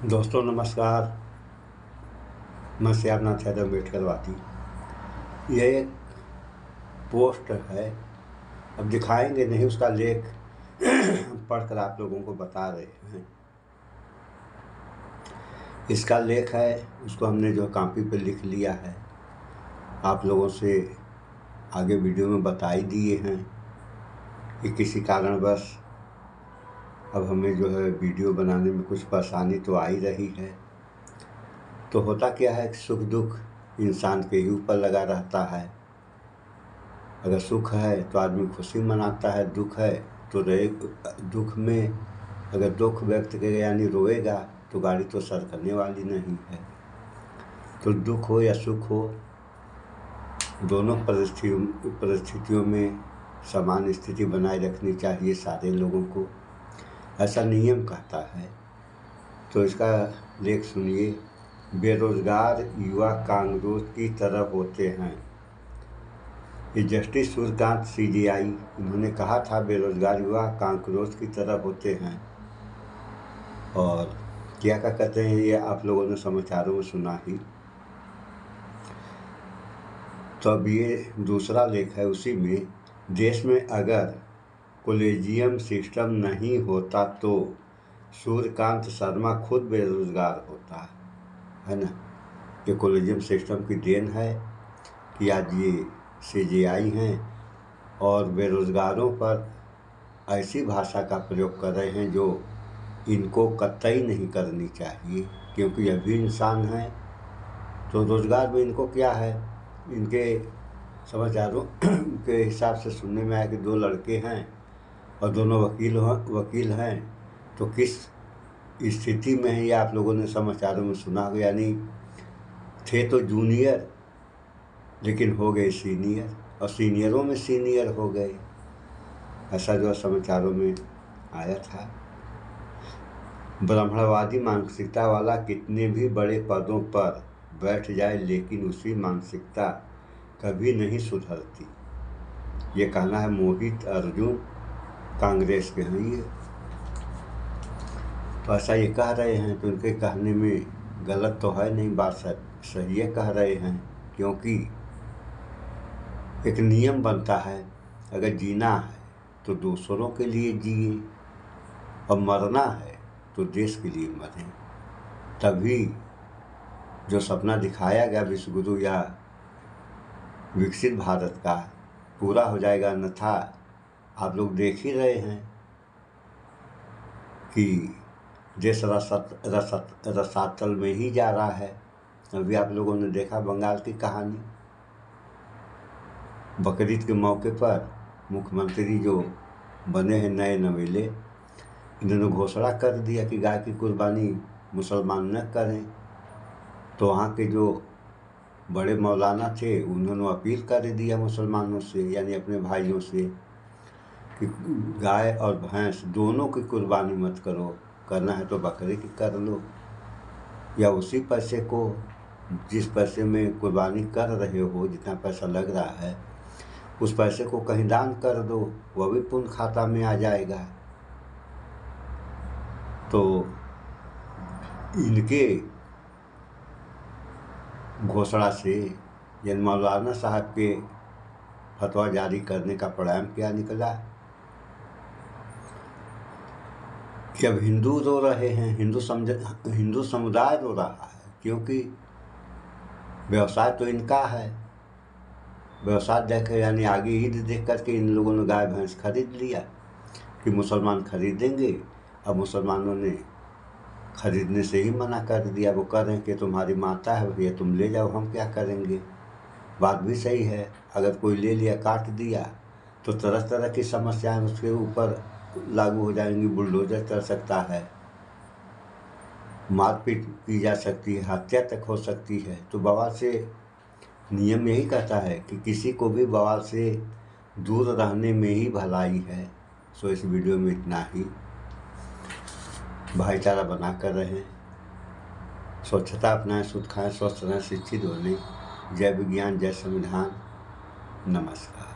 दोस्तों नमस्कार। मैं श्यामनाथ यादव अम्बेडकरवादी। यह एक पोस्ट है, अब दिखाएंगे नहीं, उसका लेख पढ़कर आप लोगों को बता रहे हैं। इसका लेख है, उसको हमने जो कॉपी पे लिख लिया है, आप लोगों से आगे वीडियो में बता ही दिए हैं कि किसी कारणवश अब हमें जो है वीडियो बनाने में कुछ परेशानी तो आ ही रही है। तो होता क्या है कि सुख दुख इंसान के ही ऊपर लगा रहता है। अगर सुख है तो आदमी खुशी मनाता है, दुख है तो दुख में अगर दुख व्यक्त करेगा यानी रोएगा तो गाड़ी तो सरकने वाली नहीं है। तो दुख हो या सुख हो, दोनों परिस्थितियों में समान स्थिति बनाए रखनी चाहिए सारे लोगों को, ऐसा नियम कहता है। तो इसका लेख सुनिए। बेरोजगार युवा कांग्रेस की तरह होते हैं। ये जस्टिस सूर्यकांत CJI इन्होंने कहा था बेरोजगार युवा कांग्रेस की तरह होते हैं। और क्या कहते हैं, ये आप लोगों ने समाचारों में सुना ही। तो अब ये दूसरा लेख है उसी में। देश में अगर कॉलेजियम सिस्टम नहीं होता तो सूर्यकांत शर्मा खुद बेरोजगार होता है ना। ये कॉलेजियम सिस्टम की देन है कि आज ये CJI हैं और बेरोजगारों पर ऐसी भाषा का प्रयोग कर रहे हैं जो इनको कतई नहीं करनी चाहिए, क्योंकि यह भी इंसान हैं। तो रोजगार में इनको क्या है, इनके समाचारों के हिसाब से सुनने में आया कि 2 लड़के हैं और दोनों वकील हैं। तो किस स्थिति में है ये आप लोगों ने समाचारों में सुना होगा, यानी थे तो जूनियर लेकिन हो गए सीनियर, और सीनियरों में सीनियर हो गए, ऐसा जो समाचारों में आया था। ब्राह्मणवादी मानसिकता वाला कितने भी बड़े पदों पर बैठ जाए लेकिन उसी मानसिकता कभी नहीं सुधरती, ये कहना है मोहित अर्जुन, कांग्रेस के हैं ये। तो ऐसा ये कह रहे हैं, तो उनके कहने में गलत तो है नहीं, बात सही है कह रहे हैं। क्योंकि एक नियम बनता है, अगर जीना है तो दूसरों के लिए जिए और मरना है तो देश के लिए मरें। तभी जो सपना दिखाया गया विश्वगुरु या विकसित भारत का पूरा हो जाएगा। अन्यथा आप लोग देख ही रहे हैं कि देश रसातल में ही जा रहा है। अभी आप लोगों ने देखा बंगाल की कहानी। बकरीद के मौके पर मुख्यमंत्री जो बने हैं नए नवेले, इन्होंने घोषणा कर दिया कि गाय की कुर्बानी मुसलमान न करें। तो वहाँ के जो बड़े मौलाना थे उन्होंने अपील कर दिया मुसलमानों से, यानी अपने भाइयों से, कि गाय और भैंस दोनों की कुर्बानी मत करो, करना है तो बकरे की कर लो, या उसी पैसे को जिस पैसे में कुर्बानी कर रहे हो, जितना पैसा लग रहा है उस पैसे को कहीं दान कर दो, वह भी पुण्य खाता में आ जाएगा। तो इनके घोषणा से यानी मौलाना साहब के फतवा जारी करने का परिणाम क्या निकला कि अब हिंदू रो रहे हैं, हिंदू समुदाय रो रहा है, क्योंकि व्यवसाय तो इनका है। व्यवसाय देखे यानी आगे ईद देख करके इन लोगों ने गाय भैंस खरीद लिया कि मुसलमान खरीदेंगे। अब मुसलमानों ने खरीदने से ही मना कर दिया। वो कह रहे हैं कि तुम्हारी माता है भैया, तुम ले जाओ, हम क्या करेंगे। बात भी सही है, अगर कोई ले लिया काट दिया तो तरह तरह की समस्याएं उसके ऊपर लागू हो जाएंगी। बुलडोजर कर सकता है, मारपीट की जा सकती है, हत्या तक हो सकती है। तो बवाल से नियम यही कहता है कि किसी को भी बवाल से दूर रहने में ही भलाई है। सो इस वीडियो में इतना ही। भाईचारा बना कर रहें, स्वच्छता अपनाएं, शुद्ध खाएं, स्वस्थ रहें, शिक्षित बनें। जय विज्ञान, जय संविधान। नमस्कार।